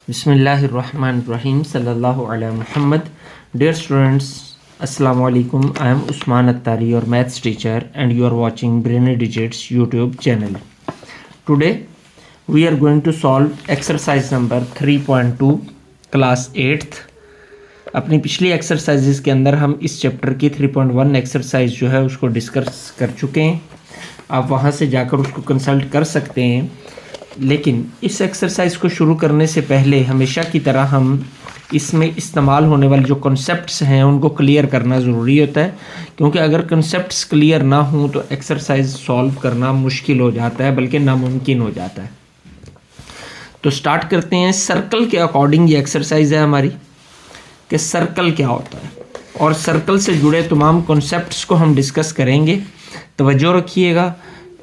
बिस्मिल्लाहिर्रहमानिर्रहीम सल्लल्लाहु अला मुहम्मद। डियर स्टूडेंट्स, अस्सलाम वालेकुम। I am Usman Attari, your maths teacher, and you are watching Brainy Digits YouTube channel. Today we are going to solve exercise number 3.2 class 8th। अपनी पिछली exercises के अंदर हम इस चैप्टर की 3.1 एक्सरसाइज जो है उसको डिस्कस कर चुके हैं। आप वहाँ से जाकर उसको कंसल्ट कर सकते हैं। लेकिन इस एक्सरसाइज को शुरू करने से पहले हमेशा की तरह हम इसमें इस्तेमाल होने वाले जो कॉन्सेप्ट्स हैं उनको क्लियर करना ज़रूरी होता है, क्योंकि अगर कॉन्सेप्ट्स क्लियर ना हों तो एक्सरसाइज सॉल्व करना मुश्किल हो जाता है, बल्कि नामुमकिन हो जाता है। तो स्टार्ट करते हैं। सर्कल के अकॉर्डिंग ये एक्सरसाइज है हमारी कि सर्कल क्या होता है, और सर्कल से जुड़े तमाम कॉन्सेप्ट्स को हम डिस्कस करेंगे। तवज्जो रखिएगा,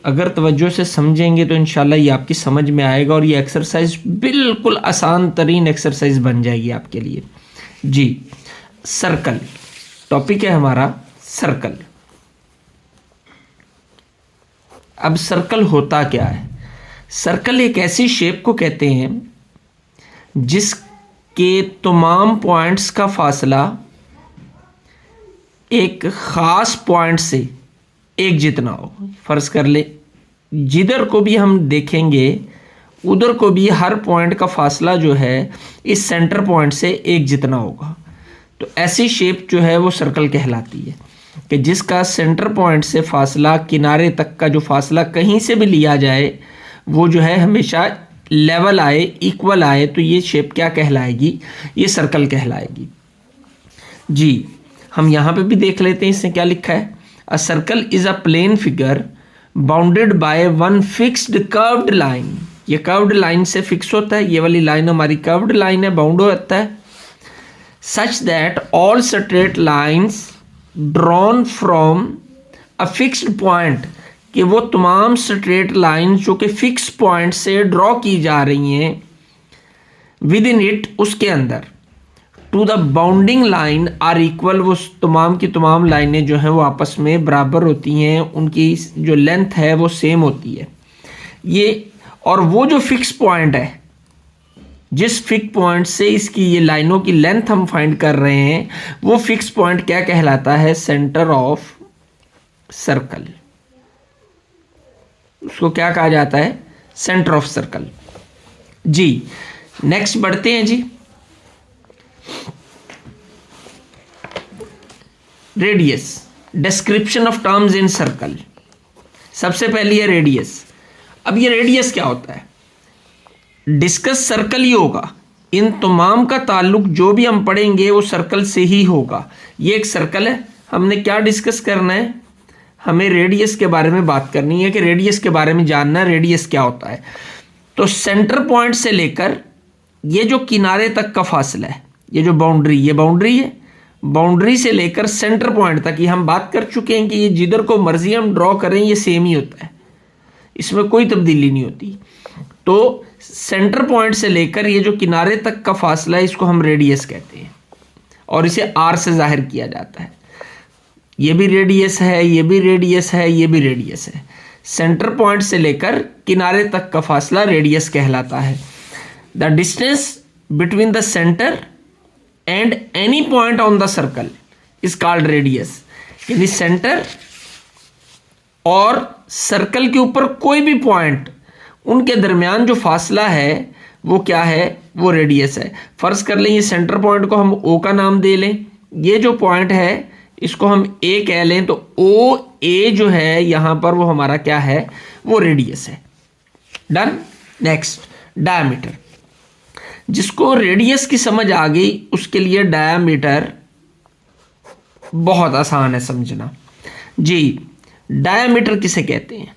अगर तवज्जो से समझेंगे तो इंशाल्लाह ये आपकी समझ में आएगा और ये एक्सरसाइज बिल्कुल आसान तरीन एक्सरसाइज बन जाएगी आपके लिए। जी, सर्कल टॉपिक है हमारा, सर्कल। अब सर्कल होता क्या है? सर्कल एक ऐसी शेप को कहते हैं जिसके तमाम पॉइंट्स का फासला एक ख़ास पॉइंट से एक जितना हो। फ़र्ज़ कर ले जिधर को भी हम देखेंगे उधर को भी हर पॉइंट का फासला जो है इस सेंटर पॉइंट से एक जितना होगा। तो ऐसी शेप जो है वो सर्कल कहलाती है कि जिसका सेंटर पॉइंट से फासला किनारे तक का जो फासला कहीं से भी लिया जाए वो जो है हमेशा लेवल आए, इक्वल आए, तो ये शेप क्या कहलाएगी? ये सर्कल कहलाएगी। जी, हम यहाँ पे भी देख लेते हैं इसने क्या लिखा है। A circle is a plane figure bounded by one fixed curved line। ये कर्व्ड लाइन से फिक्स होता है, ये वाली लाइन हमारी कर्व्ड लाइन है, बाउंड होता है। Such that all straight lines drawn from a fixed point, कि वो तमाम स्ट्रेट लाइन जो कि फिक्स पॉइंट से ड्रॉ की जा रही हैं विद इन इट, उसके अंदर, to the bounding line are equal, वो तमाम की तमाम लाइनें जो हैं वो आपस में बराबर होती हैं, उनकी जो लेंथ है वो सेम होती है। ये और वो जो फिक्स पॉइंट है, जिस फिक्स पॉइंट से इसकी ये लाइनों की लेंथ हम फाइंड कर रहे हैं, वो फिक्स पॉइंट क्या कहलाता है? Centre of circle. उसको क्या कहा जाता है? Centre of circle. जी, नेक्स्ट बढ़ते हैं जी। Radius, description of terms in circle. सबसे पहली है रेडियस। अब ये रेडियस क्या होता है? डिस्कस सर्कल ही होगा, इन तमाम का ताल्लुक जो भी हम पढ़ेंगे वो सर्कल से ही होगा। ये एक सर्कल है, हमने क्या डिस्कस करना है? हमें रेडियस के बारे में बात करनी है कि रेडियस के बारे में जानना है, रेडियस क्या होता है। तो सेंटर पॉइंट से लेकर ये जो किनारे तक का फासला है, ये जो बाउंड्री, ये बाउंड्री है, बाउंड्री से लेकर सेंटर पॉइंट तक ये हम बात कर चुके हैं कि ये जिधर को मर्जी हम ड्रॉ करें ये सेम ही होता है, इसमें कोई तब्दीली नहीं होती। तो सेंटर पॉइंट से लेकर ये जो किनारे तक का फासला है इसको हम रेडियस कहते हैं, और इसे आर से जाहिर किया जाता है। ये भी रेडियस है, ये भी रेडियस है, ये भी रेडियस है। सेंटर पॉइंट से लेकर किनारे तक का फासला रेडियस कहलाता है। The distance between the centre and any point on the circle is called radius. यानी सेंटर और सर्कल के ऊपर कोई भी पॉइंट, उनके दरमियान जो फासला है वो क्या है? वो रेडियस है। फर्ज कर लें ये सेंटर पॉइंट को हम ओ का नाम दे लें, ये जो पॉइंट है इसको हम ए कह लें, तो ओ ए जो है यहाँ पर वो हमारा क्या है? वो रेडियस है। डन। Next, diameter. जिसको रेडियस की समझ आ गई उसके लिए डायमीटर बहुत आसान है समझना। जी, डायमीटर किसे कहते हैं?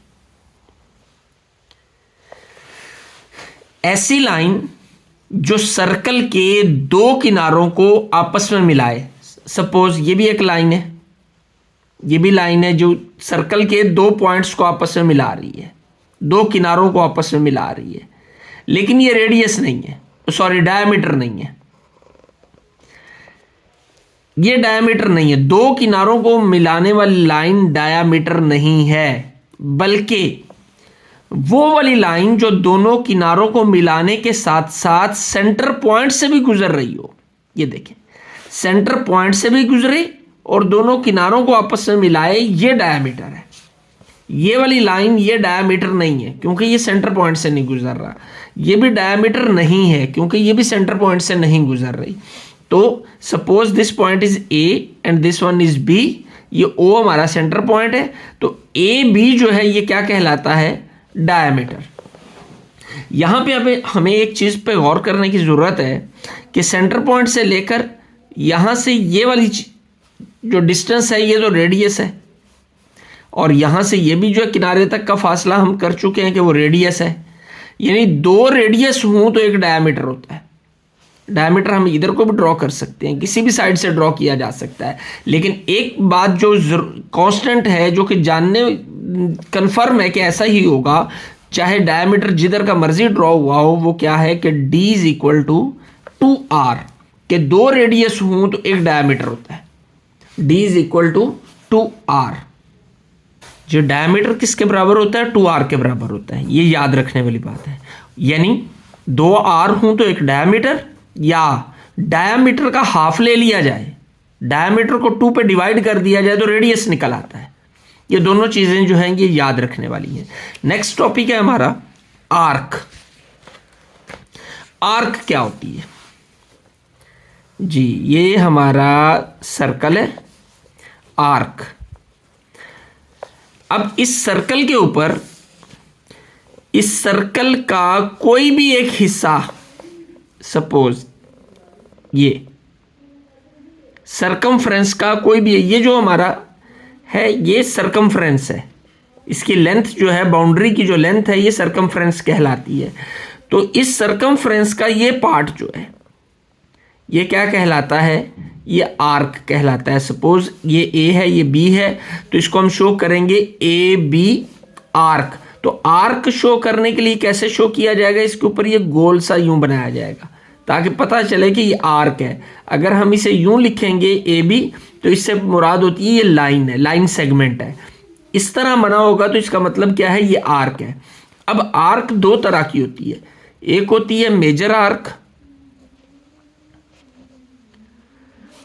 ऐसी लाइन जो सर्कल के दो किनारों को आपस में मिलाए। सपोज ये भी एक लाइन है, ये भी लाइन है जो सर्कल के दो पॉइंट्स को आपस में मिला रही है, दो किनारों को आपस में मिला रही है, लेकिन ये रेडियस नहीं है, सॉरी डायमीटर नहीं है, ये डायमीटर नहीं है। दो किनारों को मिलाने वाली लाइन डायमीटर नहीं है, बल्कि वो वाली लाइन जो दोनों किनारों को मिलाने के साथ साथ सेंटर पॉइंट से भी गुजर रही हो। ये देखें, सेंटर पॉइंट से भी गुजरे और दोनों किनारों को आपस में मिलाए, ये डायमीटर है। ये वाली लाइन ये डायमीटर नहीं है क्योंकि ये सेंटर पॉइंट से नहीं गुजर रहा। ये भी डायमीटर नहीं है क्योंकि ये भी सेंटर पॉइंट से नहीं गुजर रही। तो suppose this point is A and this one is B. ये ओ हमारा सेंटर पॉइंट है, तो ए बी जो है ये क्या कहलाता है, डायमीटर। यहां पे अब हमें एक चीज पे गौर करने की जरूरत है कि सेंटर पॉइंट से लेकर यहां से ये वाली जो डिस्टेंस है ये तो रेडियस है, और यहां से ये भी जो है किनारे तक का फासला हम कर चुके हैं कि वो रेडियस है। यानी दो रेडियस हों तो एक डायमीटर होता है। डायमीटर हम इधर को भी ड्रॉ कर सकते हैं, किसी भी साइड से ड्रॉ किया जा सकता है, लेकिन एक बात जो कांस्टेंट है, जो कि जानने कंफर्म है कि ऐसा ही होगा, चाहे डायमीटर जिधर का मर्जी ड्रॉ हुआ हो, वो क्या है कि d is equal to 2r, के दो रेडियस हों तो एक डायमीटर होता है। d is equal to 2r, जो डायमीटर किसके बराबर होता है, 2r के बराबर होता है। ये याद रखने वाली बात है। यानी 2r हों तो एक डायमीटर, या डायमीटर का हाफ ले लिया जाए, डायमीटर को 2 पे डिवाइड कर दिया जाए तो रेडियस निकल आता है। ये दोनों चीजें जो हैं ये याद रखने वाली हैं। नेक्स्ट टॉपिक है हमारा आर्क। आर्क क्या होती है जी, ये हमारा सर्कल है आर्क। अब इस सर्कल के ऊपर, इस सर्कल का कोई भी एक हिस्सा, सपोज ये सरकमफ्रेंस का कोई भी, ये जो हमारा है ये सरकमफ्रेंस है, इसकी लेंथ जो है, बाउंड्री की जो लेंथ है ये सरकमफ्रेंस कहलाती है। तो इस सरकमफ्रेंस का ये पार्ट जो है ये क्या कहलाता है, ये आर्क कहलाता है। सपोज ये ए है, ये बी है, तो इसको हम शो करेंगे ए बी आर्क। तो आर्क शो करने के लिए कैसे शो किया जाएगा, इसके ऊपर ये गोल सा यूं बनाया जाएगा ताकि पता चले कि ये आर्क है। अगर हम इसे यूं लिखेंगे ए बी, तो इससे मुराद होती है ये लाइन है, लाइन सेगमेंट है। इस तरह बना होगा तो इसका मतलब क्या है, ये आर्क है। अब आर्क दो तरह की होती है, एक होती है मेजर आर्क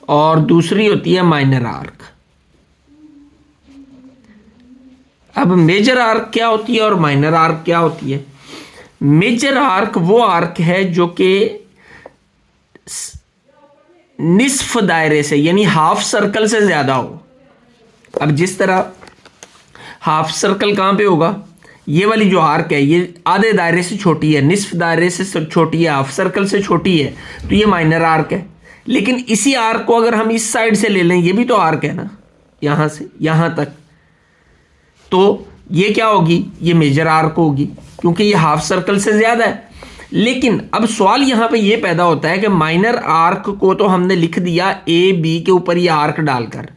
और दूसरी होती है माइनर आर्क। अब मेजर आर्क क्या होती है और माइनर आर्क क्या होती है। मेजर आर्क वो आर्क है जो कि निस्फ दायरे से, यानी हाफ सर्कल से ज्यादा हो। अब जिस तरह हाफ सर्कल कहां पे होगा, ये वाली जो आर्क है ये आधे दायरे से छोटी है, निस्फ दायरे से छोटी है, हाफ सर्कल से छोटी है, तो ये माइनर आर्क है। लेकिन इसी आर्क को अगर हम इस साइड से ले लें, ये भी तो आर्क है ना, यहां से यहां तक, तो ये क्या होगी, ये मेजर आर्क होगी क्योंकि ये हाफ सर्कल से ज्यादा है। लेकिन अब सवाल यहां पे ये पैदा होता है कि माइनर आर्क को तो हमने लिख दिया ए बी के ऊपर ये आर्क डालकर,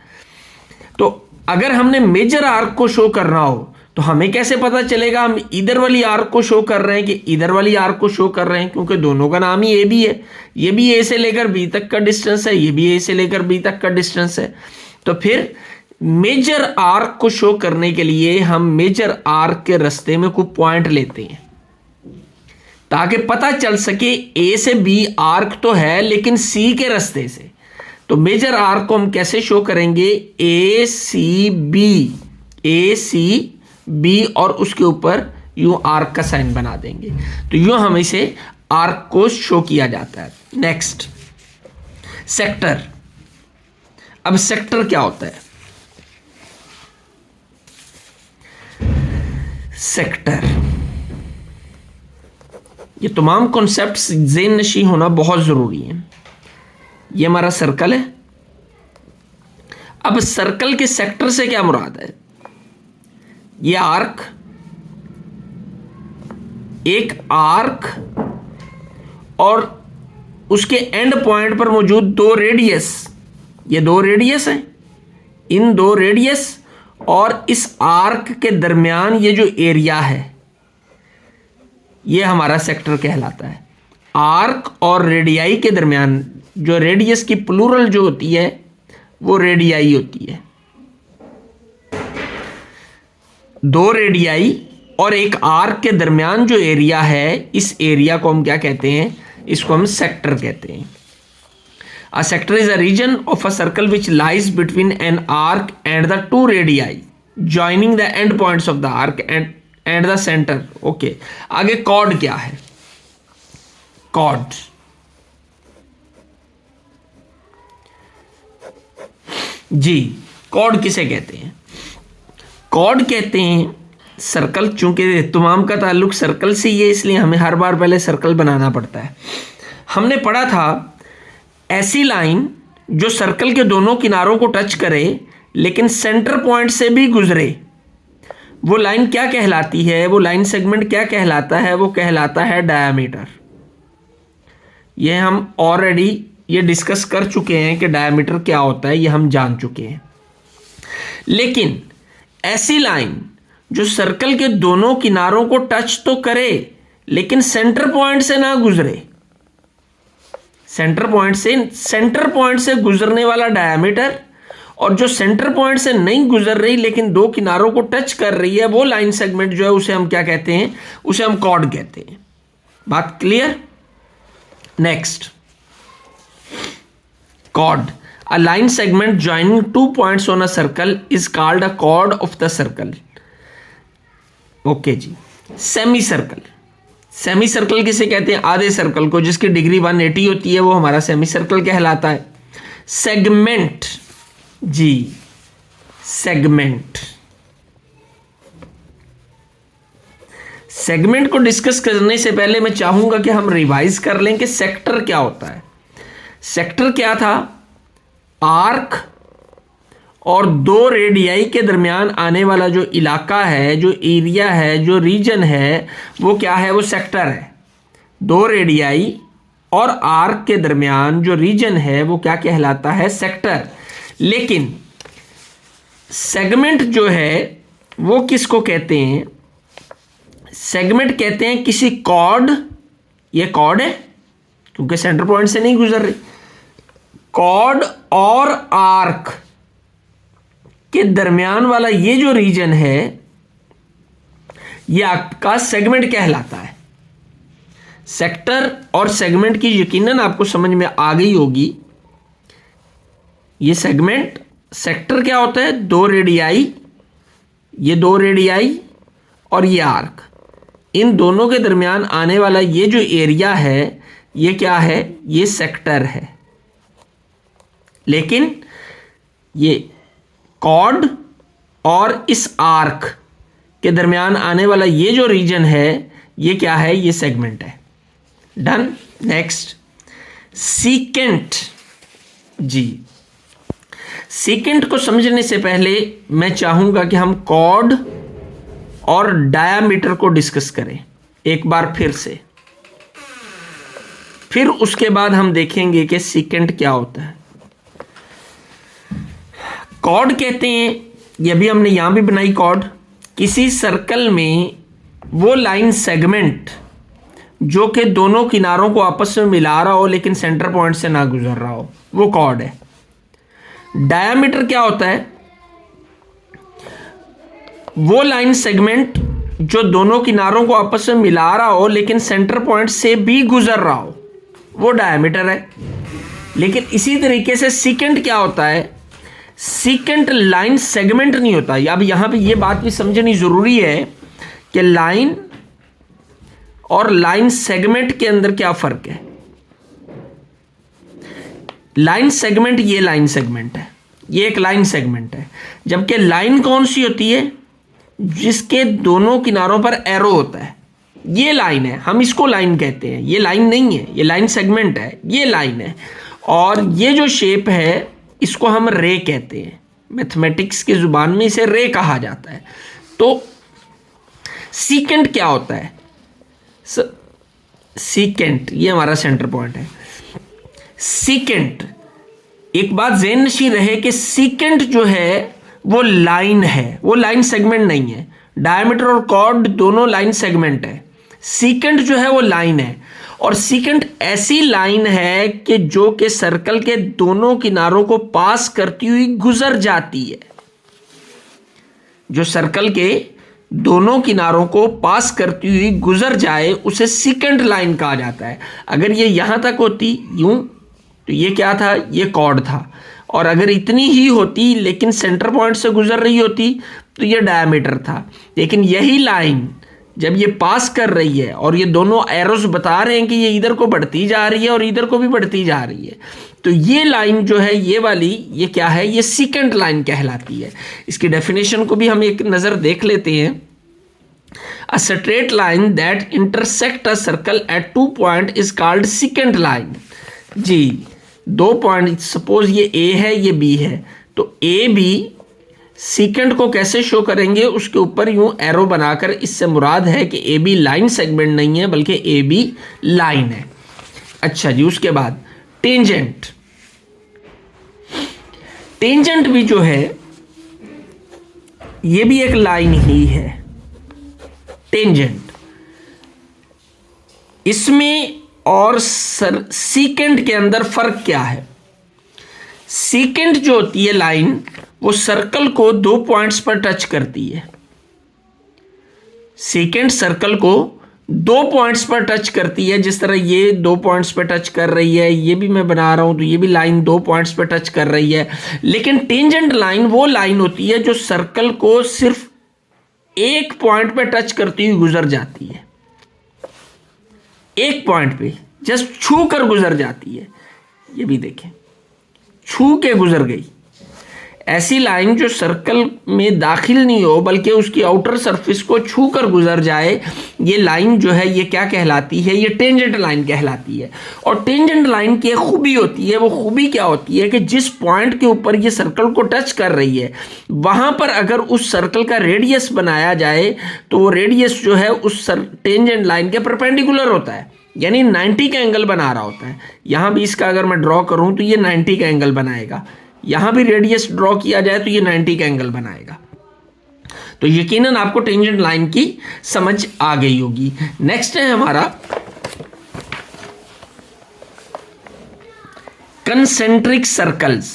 तो अगर हमने मेजर आर्क को शो करना हो तो हमें कैसे पता चलेगा हम इधर वाली आर्क को शो कर रहे हैं कि इधर वाली आर्क को शो कर रहे हैं, क्योंकि दोनों का नाम ही ए बी है। ये भी ए से लेकर बी तक का डिस्टेंस है, ये भी ए से लेकर बी तक का डिस्टेंस है। तो फिर मेजर आर्क को शो करने के लिए हम मेजर आर्क के रास्ते में कोई पॉइंट लेते हैं ताकि पता चल सके ए से बी आर्क तो है लेकिन सी के रास्ते से। तो मेजर आर्क को हम कैसे शो करेंगे, ए सी बी और उसके ऊपर यूं आर्क का साइन बना देंगे, तो यूं हम इसे आर्क को शो किया जाता है। Next sector. अब सेक्टर क्या होता है, सेक्टर, ये तमाम कॉन्सेप्ट्स ज़हन नशी होना बहुत ज़रूरी है। ये हमारा सर्कल है। अब सर्कल के सेक्टर से क्या मुराद है, ये आर्क, एक आर्क और उसके एंड पॉइंट पर मौजूद दो रेडियस, ये दो रेडियस हैं, इन दो रेडियस और इस आर्क के दरमियान ये जो एरिया है ये हमारा सेक्टर कहलाता है। आर्क और रेडियाई के दरमियान जो रेडियस की प्लूरल जो होती है वो रेडियाई होती है। दो रेडियाई और एक आर्क के दरमियान जो एरिया है, इस एरिया को हम क्या कहते हैं? इसको हम सेक्टर कहते हैं। A sector is a region of a circle which lies between an arc and the two radii, joining the end points of the arc and the center. Okay. आगे chord क्या है? Chord जी, chord किसे कहते हैं? chord कहते हैं circle, चूंकि तमाम का ताल्लुक सर्कल से ही है इसलिए हमें हर बार पहले सर्कल बनाना पड़ता है। हमने पढ़ा था ऐसी लाइन जो सर्कल के दोनों किनारों को टच करे लेकिन सेंटर पॉइंट से भी गुजरे, वो लाइन क्या कहलाती है? वो लाइन सेगमेंट क्या कहलाता है? वो कहलाता है डायामीटर। ये हम ऑलरेडी ये डिस्कस कर चुके हैं कि डायामीटर क्या होता है, ये हम जान चुके हैं। लेकिन ऐसी लाइन जो सर्कल के दोनों किनारों को टच तो करे लेकिन सेंटर पॉइंट से ना गुजरे, सेंटर पॉइंट से गुजरने वाला डायामीटर, और जो सेंटर पॉइंट से नहीं गुजर रही लेकिन दो किनारों को टच कर रही है, वो लाइन सेगमेंट जो है उसे हम क्या कहते हैं? उसे हम कॉर्ड कहते हैं। बात clear? Next, chord, a line segment joining 2 points on a circle is called a chord of the circle. Okay जी। सेमी सर्कल, सेमी सर्कल किसे कहते हैं? आधे सर्कल को, जिसकी डिग्री 180 होती है, वो हमारा सेमी सर्कल कहलाता है। सेगमेंट जी, सेगमेंट, सेगमेंट को डिस्कस करने से पहले मैं चाहूंगा कि हम रिवाइज कर लें कि सेक्टर क्या होता है। सेक्टर क्या था? आर्क और दो रेडियाई के दरमियान आने वाला जो इलाका है, जो एरिया है, जो रीजन है, वो क्या है? वो सेक्टर है। दो रेडियाई और आर्क के दरमियान जो रीजन है वो क्या कहलाता है? सेक्टर। लेकिन सेगमेंट जो है वो किसको कहते हैं? सेगमेंट कहते हैं किसी कॉर्ड, ये कॉर्ड है क्योंकि सेंटर पॉइंट से नहीं गुजर रही, कॉर्ड और आर्क के दरमियान वाला ये जो रीजन है ये आपका सेगमेंट कहलाता है। सेक्टर और सेगमेंट की यकीनन आपको समझ में आ गई होगी। ये सेगमेंट, सेक्टर क्या होता है? दो रेडियाई, ये दो रेडियाई और ये आर्क, इन दोनों के दरमियान आने वाला ये जो एरिया है ये क्या है? ये सेक्टर है। लेकिन ये कॉर्ड और इस आर्क के दरमियान आने वाला ये जो रीजन है ये क्या है? ये सेगमेंट है। डन। नेक्स्ट, सीकेंट जी। सीकेंट को समझने से पहले मैं चाहूंगा कि हम कॉर्ड और डायामीटर को डिस्कस करें एक बार फिर से, फिर उसके बाद हम देखेंगे कि सीकेंट क्या होता है। कॉर्ड कहते हैं, ये भी हमने यहां भी बनाई कॉर्ड, किसी सर्कल में वो लाइन सेगमेंट जो कि दोनों किनारों को आपस में मिला रहा हो लेकिन सेंटर पॉइंट से ना गुजर रहा हो, वो कॉर्ड है। डायामीटर क्या होता है? वो लाइन सेगमेंट जो दोनों किनारों को आपस में मिला रहा हो लेकिन सेंटर पॉइंट से भी गुजर रहा हो, वो डायामीटर है। लेकिन इसी तरीके से सीकेंट क्या होता है? सीकेंट लाइन सेगमेंट नहीं होता। अब यहां पे ये बात भी समझनी जरूरी है कि लाइन और लाइन सेगमेंट के अंदर क्या फर्क है। लाइन सेगमेंट, ये लाइन सेगमेंट है, ये एक लाइन सेगमेंट है, जबकि लाइन कौन सी होती है? जिसके दोनों किनारों पर एरो होता है, ये लाइन है, हम इसको लाइन कहते हैं। ये लाइन नहीं है, ये लाइन सेगमेंट है, ये लाइन है। और ये जो शेप है इसको हम रे कहते हैं, मैथमेटिक्स की जुबान में इसे रे कहा जाता है। तो सीकेंट क्या होता है? सीकेंट, ये हमारा सेंटर पॉइंट है। सीकेंट, एक बात ज़हन नशीं रहे कि सीकेंट जो है वो लाइन है, वो लाइन सेगमेंट नहीं है। डायमीटर और कॉर्ड दोनों लाइन सेगमेंट है, सीकेंट जो है वो लाइन है। और सीकेंट ऐसी लाइन है कि जो कि सर्कल के दोनों किनारों को पास करती हुई गुजर जाती है, जो सर्कल के दोनों किनारों को पास करती हुई गुजर जाए उसे सेकंड लाइन कहा जाता है। अगर ये यहां तक होती यूं तो ये क्या था, ये कॉर्ड था, और अगर इतनी ही होती लेकिन सेंटर पॉइंट से गुजर रही होती तो ये डायमीटर था। लेकिन यही लाइन जब ये पास कर रही है और ये दोनों एरोस बता रहे हैं कि ये इधर को बढ़ती जा रही है और इधर को भी बढ़ती जा रही है, तो ये लाइन जो है ये वाली, ये क्या है, ये सेकंड लाइन कहलाती है। इसकी डेफिनेशन को भी हम एक नज़र देख लेते हैं। A straight line that intersect a circle at 2 point is called secant line. जी, 2 पॉइंट, सपोज ये ए है ये बी है, तो ए बी सेकंड को कैसे शो करेंगे, उसके ऊपर यूं एरो बनाकर, इससे मुराद है कि ए बी लाइन सेगमेंट नहीं है बल्कि ए बी लाइन है। अच्छा जी, उसके बाद टेंजेंट। टेंजेंट भी जो है ये भी एक लाइन ही है। टेंजेंट इसमें और सीकेंट के अंदर फर्क क्या है? सीकेंट जो होती है लाइन, वो सर्कल को 2 पॉइंट्स पर टच करती है। सीकेंट सर्कल को 2 पॉइंट्स पर टच करती है, जिस तरह ये 2 पॉइंट्स पर टच कर रही है, ये भी मैं बना रहा हूं तो ये भी लाइन 2 पॉइंट्स पर टच कर रही है। लेकिन टेंजेंट लाइन वो लाइन होती है जो सर्कल को सिर्फ 1 पॉइंट पे टच करती हुई गुजर जाती है। 1 पॉइंट पे जस्ट छू कर गुजर जाती है। ये भी देखें, छू के गुजर गई। ऐसी लाइन जो सर्कल में दाखिल नहीं हो बल्कि उसकी आउटर सरफेस को छू कर गुजर जाए, ये लाइन जो है ये क्या कहलाती है? ये टेंजेंट लाइन कहलाती है। और टेंजेंट लाइन की एक खूबी होती है, वो खूबी क्या होती है कि जिस पॉइंट के ऊपर ये सर्कल को टच कर रही है, वहां पर अगर उस सर्कल का रेडियस बनाया जाए तो वो रेडियस जो है उस टेंजेंट लाइन के परपेंडिकुलर होता है, यानी 90 का एंगल बना रहा होता है। यहां भी इसका अगर मैं ड्रॉ करूं तो ये 90 का एंगल बनाएगा, यहां भी रेडियस ड्रॉ किया जाए तो ये 90 का एंगल बनाएगा। तो यकीनन आपको टेंजेंट लाइन की समझ आ गई होगी। नेक्स्ट है हमारा कंसेंट्रिक सर्कल्स।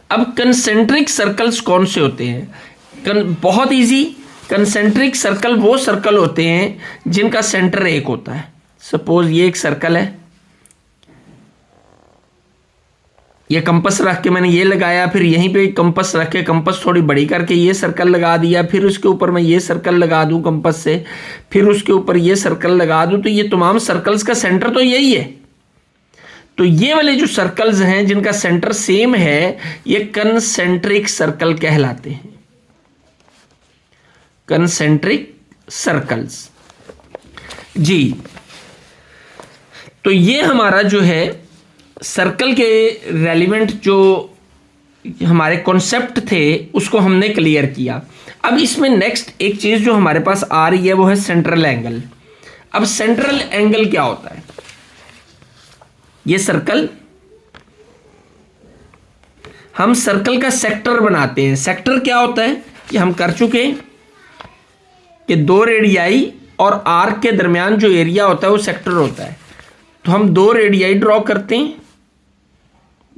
अब कंसेंट्रिक सर्कल्स कौन से होते हैं? बहुत इजी। कंसेंट्रिक सर्कल वो सर्कल होते हैं जिनका सेंटर एक होता है। सपोज ये एक सर्कल है, ये कंपास रख के मैंने ये लगाया, फिर यहीं पे कंपास रख के कंपास थोड़ी बड़ी करके ये सर्कल लगा दिया, फिर उसके ऊपर मैं ये सर्कल लगा दूं कंपास से, फिर उसके ऊपर ये सर्कल लगा दूं, तो ये तमाम सर्कल्स का सेंटर तो यही है। तो ये वाले जो सर्कल्स हैं जिनका सेंटर सेम है, ये कंसेंट्रिक सर्कल कहलाते हैं। कंसेंट्रिक सर्कल्स जी। तो ये हमारा जो है सर्कल के रेलिवेंट जो हमारे कॉन्सेप्ट थे उसको हमने क्लियर किया। अब इसमें नेक्स्ट एक चीज जो हमारे पास आ रही है वो है सेंट्रल एंगल। अब सेंट्रल एंगल क्या होता है? ये सर्कल, हम सर्कल का सेक्टर बनाते हैं। सेक्टर क्या होता है ये हम कर चुके हैं कि 2 रेडियाई और आर्क के दरमियान जो एरिया होता है वो सेक्टर होता है। तो हम 2 रेडियाई ड्रॉ करते हैं,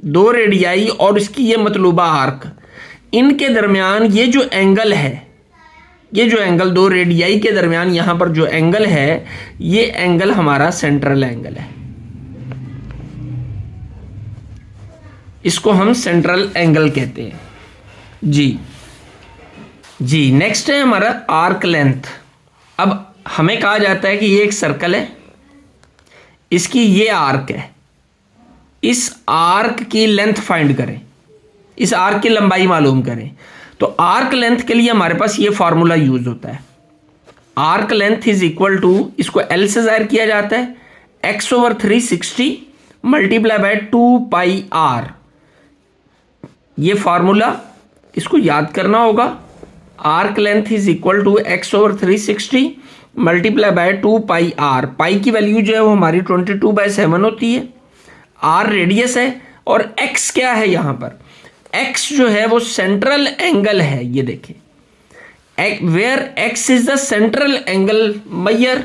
2 रेडियाई और इसकी ये मतलूबा आर्क, इनके दरमियान ये जो एंगल है, ये जो एंगल 2 रेडियाई के दरमियान यहां पर जो एंगल है, ये एंगल हमारा सेंट्रल एंगल है। इसको हम सेंट्रल एंगल कहते हैं जी। नेक्स्ट है हमारा आर्क लेंथ। अब हमें कहा जाता है कि ये एक सर्कल है, इसकी ये आर्क है, इस आर्क की लेंथ फाइंड करें, इस आर्क की लंबाई मालूम करें। तो आर्क लेंथ के लिए हमारे पास ये फार्मूला यूज होता है, arc length is equal to, इसको एल से जाहिर किया जाता है, x/360 मल्टीप्लाई बाय 2πr। ये फार्मूला इसको याद करना होगा। Arc length is equal to x/360 multiply by 2πr। Pi की वैल्यू जो है वो हमारी 22/7 होती है। आर रेडियस है और x क्या है यहां पर? x जो है वो सेंट्रल एंगल है। ये देखें, where x is the central angle measure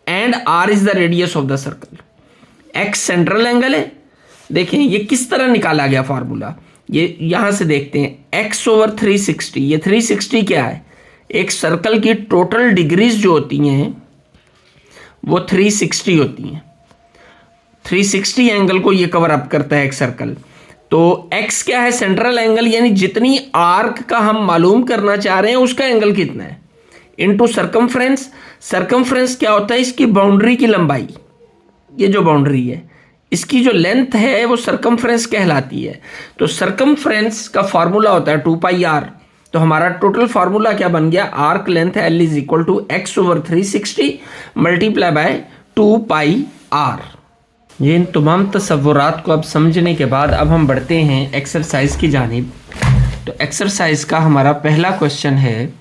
and r is the radius of the circle. x central angle है। देखें ये किस तरह निकाला गया फार्मूला, ये यहां से देखते हैं। x/360, ये 360 क्या है? एक सर्कल की टोटल डिग्रीज जो होती हैं वो 360 होती हैं। 360 एंगल को ये कवर अप करता है एक सर्कल। तो x क्या है? सेंट्रल एंगल, यानी जितनी आर्क का हम मालूम करना चाह रहे हैं उसका एंगल कितना है, इनटू सरकमफ्रेंस। सरकमफ्रेंस क्या होता है? इसकी बाउंड्री की लंबाई, ये जो बाउंड्री है इसकी जो लेंथ है वो सरकमफ्रेंस कहलाती है। तो सरकमफ्रेंस का फार्मूला होता है 2πr। तो हमारा टोटल फार्मूला क्या बन गया? Arc length L is equal to x/360 multiply by 2πr। ये इन तमाम तसव्वुरात को अब समझने के बाद अब हम बढ़ते हैं एक्सरसाइज की जानिब। तो एक्सरसाइज का हमारा पहला क्वेश्चन है,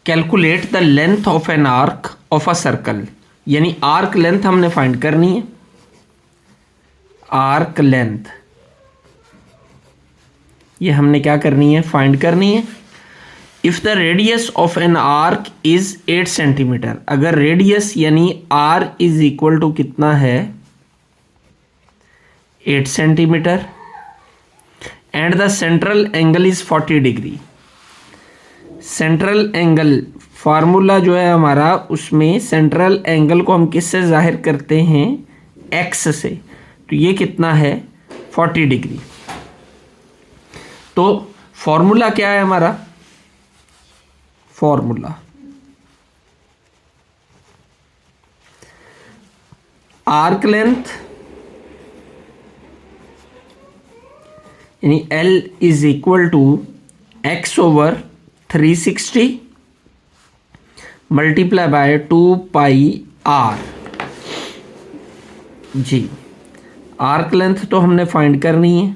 calculate the length of an arc of a circle. यानी आर्क लेंथ हमने फाइंड करनी है। आर्क लेंथ ये हमने क्या करनी है? फाइंड करनी है। If the radius of an arc is 8 centimetre, अगर रेडियस यानी आर इज इक्वल टू कितना है? 8 centimetre, and the central angle is 40 degree. Central angle formula जो है हमारा, उसमें सेंट्रल एंगल को हम किससे जाहिर करते हैं? एक्स से। तो ये कितना है? 40 डिग्री। तो फॉर्मूला क्या है हमारा? फॉर्मूला आर्क लेंथ यानी L is equal to x/360 multiply by 2πr। जी, आर्क लेंथ तो हमने फाइंड करनी है।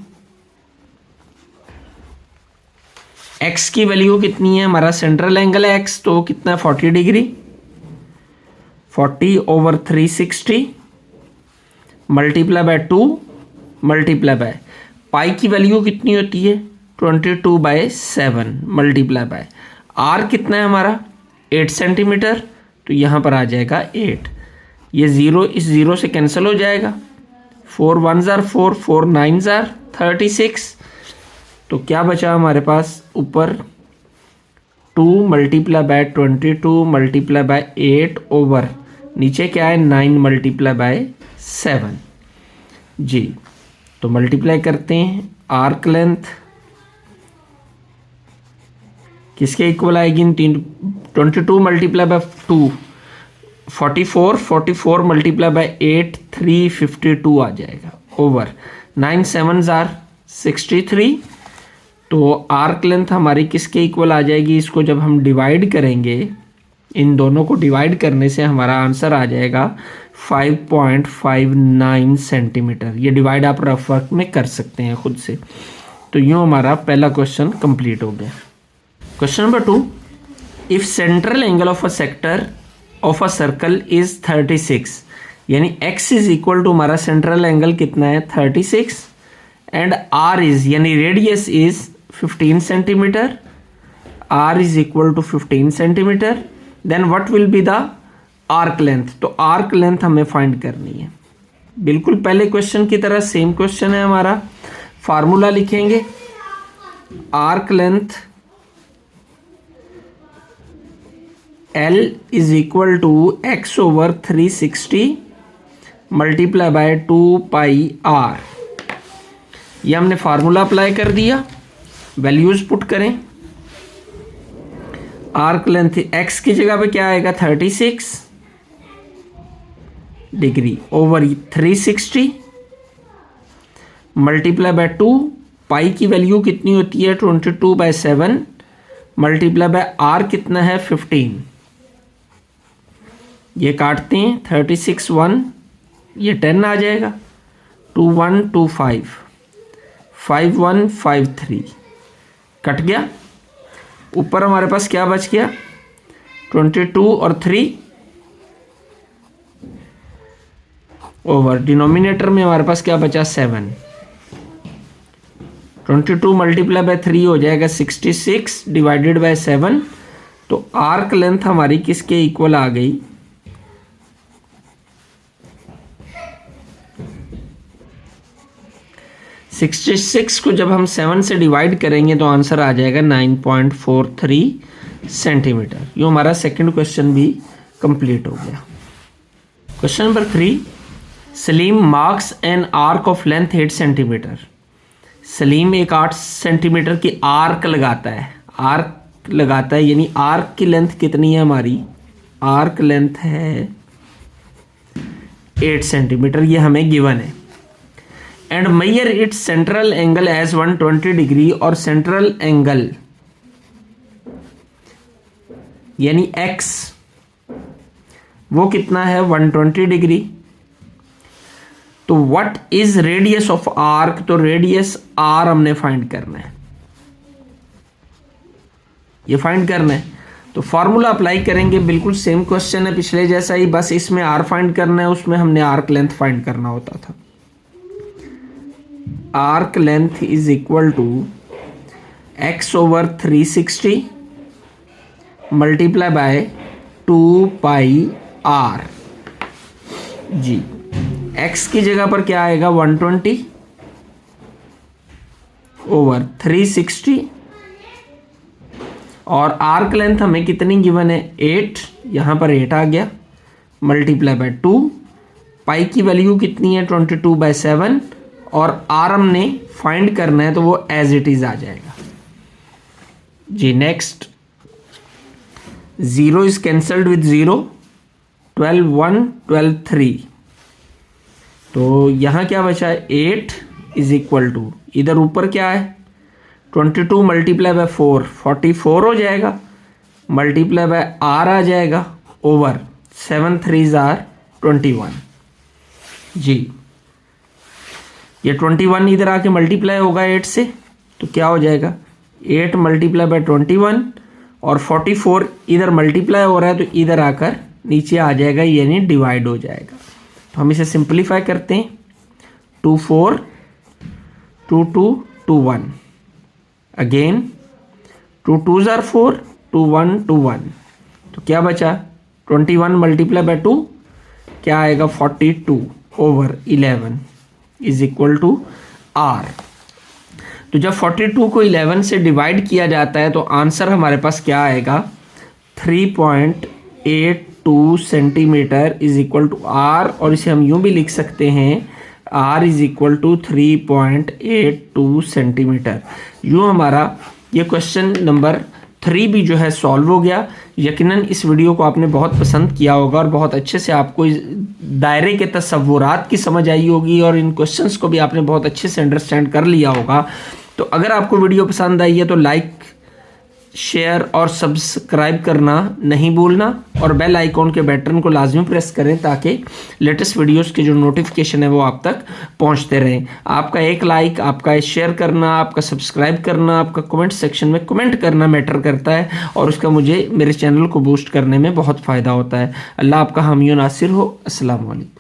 x की वैल्यू कितनी है? हमारा सेंट्रल एंगल है x, तो कितना है? 40 degree. 40/360 multiply by 2 multiply by pi की वैल्यू कितनी होती है? 22/7 मल्टीप्लाई बाय r कितना है हमारा? 8 सेंटीमीटर। तो यहाँ पर आ जाएगा 8। ये 0 इस 0 से कैंसिल हो जाएगा। 4 1s are 4, 4 9s are 36। तो क्या बचा हमारे पास? ऊपर 2 multiply by 22 multiply by 8 over नीचे क्या है? 9 मल्टीप्लाई बाय 7। जी, तो मल्टीप्लाई करते हैं। आर्क लेंथ किसके इक्वल आएगी? इन 22 मल्टीप्लाई बाय 2 44, 44 मल्टीप्लाई बाय 8 352 आ जाएगा ओवर 9 7s are 63। तो आर्क लेंथ हमारी किसके इक्वल आ जाएगी? इसको जब हम डिवाइड करेंगे, इन दोनों को डिवाइड करने से हमारा आंसर आ जाएगा 5.59 सेंटीमीटर। ये डिवाइड आप रफ वर्क में कर सकते हैं खुद से। तो यूँ हमारा पहला क्वेश्चन कंप्लीट हो गया। Question number 2, if central angle of a sector of a circle is 36, यानी x इज इक्वल टू हमारा सेंट्रल एंगल कितना है? 36, एंड r इज यानी radius is 15 centimetre. r is equal to 15 centimetre. Then what will be the arc length? तो arc length हमें find करनी है। बिल्कुल पहले क्वेश्चन की तरह सेम क्वेश्चन है हमारा। फार्मूला लिखेंगे, arc length L is equal to x/360 multiply by 2πr। ये हमने फार्मूला अप्लाई कर दिया। वैल्यूज पुट करें। आर्क लेंथ x की जगह पे क्या आएगा? 36 degree over 360 multiply by 2। Pi की वैल्यू कितनी होती है? 22/7 मल्टीप्लाई बाय r कितना है? 15। ये काटते हैं, 36 1, ये 10 आ जाएगा। 2 1 2 5 5 1 5 3 कट गया। ऊपर हमारे पास क्या बच गया? 22 और 3 ओवर डिनोमिनेटर में हमारे पास क्या बचा? 7। 22 मल्टीप्लाई बाय 3 हो जाएगा 66 डिवाइडेड बाय 7। तो आर्क लेंथ हमारी किसके इक्वल आ गई? 66 66 को जब हम 7 से डिवाइड करेंगे तो आंसर आ जाएगा 9.43 सेंटीमीटर। यूँ हमारा सेकंड क्वेश्चन भी कंप्लीट हो गया। Question number 3, Salim marks an arc of length 8 centimetre. Salim एक 8 सेंटीमीटर की आर्क लगाता है। आर्क लगाता है यानी आर्क की लेंथ कितनी है हमारी? आर्क लेंथ है 8 सेंटीमीटर, ये हमें गिवन है। And measure it's central angle as 120 degree, और सेंट्रल एंगल यानी x वो कितना है? 120 डिग्री। तो what is radius of arc? तो रेडियस r हमने फाइंड करना है, ये फाइंड करना है। तो फॉर्मूला अप्लाई करेंगे, बिल्कुल सेम क्वेश्चन है पिछले जैसा ही, बस इसमें r फाइंड करना है, उसमें हमने आर्क लेंथ फाइंड करना होता था। Arc length is equal to x over 360 multiply by 2 pi r जी। x की जगह पर क्या आएगा? 120 ओवर 360, और आर्क लेंथ हमें कितनी गिवन है? 8, यहाँ पर 8 आ गया, मल्टीप्लाई बाय 2, पाई की वैल्यू कितनी है? 22/7, और आर हमने फाइंड करना है तो वो एज इट इज आ जाएगा जी। नेक्स्ट, 0 इज कैंसल्ड विद 0, 12 1 12 3, तो यहाँ क्या बचा है? 8 इज इक्वल टू, इधर ऊपर क्या है? 22 मल्टीप्लाई बाय 4 44 हो जाएगा, मल्टीप्लाई बाय आर आ जाएगा, ओवर 7 3s आर 21 जी। ये 21 इधर आके मल्टीप्लाई होगा 8 से, तो क्या हो जाएगा? 8 मल्टीप्लाई बाय 21, और 44 इधर मल्टीप्लाई हो रहा है तो इधर आकर नीचे आ जाएगा, यानी डिवाइड हो जाएगा। तो हम इसे सिंप्लीफाई करते हैं, 2 4 2 2 2 1, अगेन 2 2s आर 4, 2 1 2 1, तो क्या बचा? 21 मल्टीप्लाई बाय 2 क्या आएगा? 42 over 11 is equal to r. तो जब 42 को 11 से डिवाइड किया जाता है तो आंसर हमारे पास क्या आएगा? 3.82 centimetre is equal to r, और इसे हम यूं भी लिख सकते हैं, r is equal to 3.82 centimetre. यूं हमारा ये क्वेश्चन नंबर 3 भी जो है सॉल्व हो गया। यकीनन इस वीडियो को आपने बहुत पसंद किया होगा और बहुत अच्छे से आपको इस दायरे के तसव्वुरात की समझ आई होगी, और इन क्वेश्चंस को भी आपने बहुत अच्छे से अंडरस्टैंड कर लिया होगा। तो अगर आपको वीडियो पसंद आई है तो लाइक, शेयर और सब्सक्राइब करना नहीं भूलना, और बेल आइकॉन के बटन को लाजमी प्रेस करें ताकि लेटेस्ट वीडियोस के जो नोटिफिकेशन है वो आप तक पहुंचते रहें। आपका एक लाइक, आपका एक शेयर करना, आपका सब्सक्राइब करना, आपका कमेंट सेक्शन में कमेंट करना मैटर करता है, और उसका मुझे मेरे चैनल को बूस्ट करने में बहुत फ़ायदा होता है। अल्लाह आपका हामी नासिर हो। अस्सलाम वालेकुम।